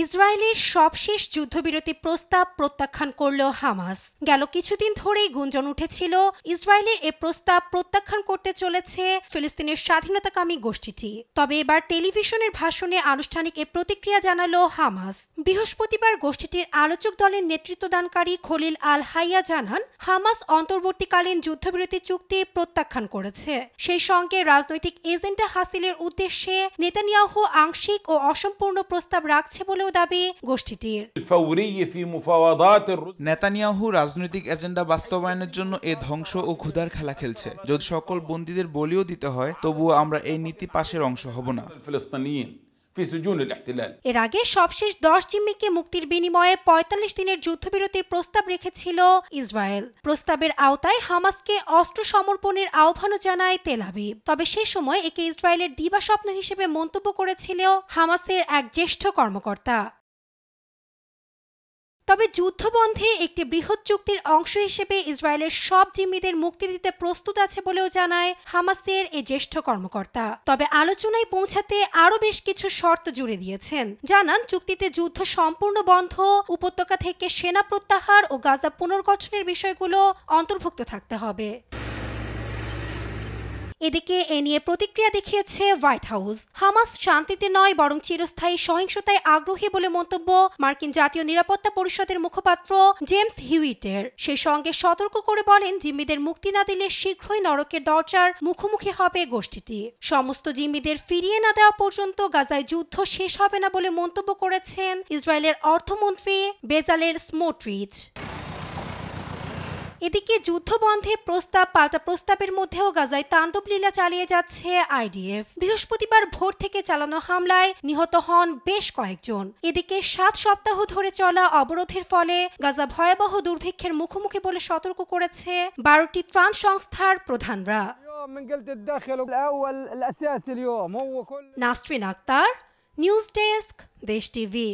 ইসরায়েলের সবশেষ যুদ্ধবিরতি প্রস্তাব প্রত্যাখ্যান করল হামাস। গেল কিছুদিন ধরেই গুঞ্জন উঠেছিল ইসরায়েলের এ প্রস্তাব প্রত্যাখ্যান করতে চলেছে ফিলিস্তিনের স্বাধীনতাকামী গোষ্ঠীটি। তবে এবার টেলিভিশনের ভাষণে আনুষ্ঠানিক এ প্রতিক্রিয়া জানালো হামাস। বৃহস্পতিবার গোষ্ঠীটির আলোচক দলের নেতৃত্বদানকারী খলিল আল হাইয়া জানান, হামাস অন্তর্বর্তীকালীন যুদ্ধবিরতি চুক্তি প্রত্যাখ্যান করেছে। সেই সঙ্গে রাজনৈতিক এজেন্ডা হাসিলের উদ্দেশ্যে নেতানিয়াহু আংশিক ও অসম্পূর্ণ প্রস্তাব রাখছে বলেও দাবি গোষ্ঠীটির। নেতানিয়াহু রাজনৈতিক এজেন্ডা বাস্তবায়নের জন্য এ ধ্বংস ও ক্ষুধার খেলা খেলছে। যদি সকল বন্দীদের বলিও দিতে হয়, তবুও আমরা এই নীতি পাশের অংশ হব না। এর আগে সবশেষ 10 জিম্মিকে মুক্তির বিনিময়ে 45 দিনের যুদ্ধবিরতির প্রস্তাব রেখেছিল ইসরায়েল। প্রস্তাবের আওতায় হামাসকে অস্ত্র সমর্পণের আহ্বানও জানায় তেল আবিব। তবে সে সময় একে ইসরায়েলের দিবাস্বপ্ন হিসেবে মন্তব্য করেছিল হামাসের এক জ্যেষ্ঠ কর্মকর্তা। তবে যুদ্ধবন্ধে একটি বৃহৎ চুক্তির অংশ হিসেবে ইসরায়েলের সব জিম্মিদের মুক্তি দিতে প্রস্তুত আছে বলেও জানায় হামাসের এই জ্যেষ্ঠ কর্মকর্তা। তবে আলোচনায় পৌঁছাতে আরও বেশ কিছু শর্ত জুড়ে দিয়েছেন। জানান, চুক্তিতে যুদ্ধ সম্পূর্ণ বন্ধ, উপত্যকা থেকে সেনা প্রত্যাহার ও গাজা পুনর্গঠনের বিষয়গুলো অন্তর্ভুক্ত থাকতে হবে। এদিকে এ নিয়ে প্রতিক্রিয়া দেখিয়েছে হোয়াইট হাউস। হামাস শান্তিতে নয় বরং চিরস্থায়ী সহিংসতায় আগ্রহী বলে মন্তব্য মার্কিন জাতীয় নিরাপত্তা পরিষদের মুখপাত্র জেমস হিউইটের। সেই সঙ্গে সতর্ক করে বলেন, জিম্মিদের মুক্তি না দিলে শীঘ্রই নরকের দরজার মুখোমুখি হবে গোষ্ঠীটি। সমস্ত জিম্মিদের ফিরিয়ে না দেওয়া পর্যন্ত গাজায় যুদ্ধ শেষ হবে না বলে মন্তব্য করেছেন ইসরায়েলের অর্থমন্ত্রী বেজালেল স্মোট্রিচ। এদিকে যুদ্ধবন্ধে প্রস্তাব পাল্টা প্রস্তাবের মধ্যেও গাজায় তাণ্ডব লীলা চালিয়ে যাচ্ছে আইডিএফ। বৃহস্পতিবার ভোর থেকে চালানো হামলায় নিহত হন বেশ কয়েকজন। এদিকে 7 সপ্তাহ ধরে চলা অবরোধের ফলে গাজা ভয়াবহ দুর্ভিক্ষের মুখোমুখি বলে সতর্ক করেছে 12টি ত্রাণ সংস্থার প্রধানরা। নাসরিন আক্তার, নিউজ ডেস্ক, দেশ টিভি।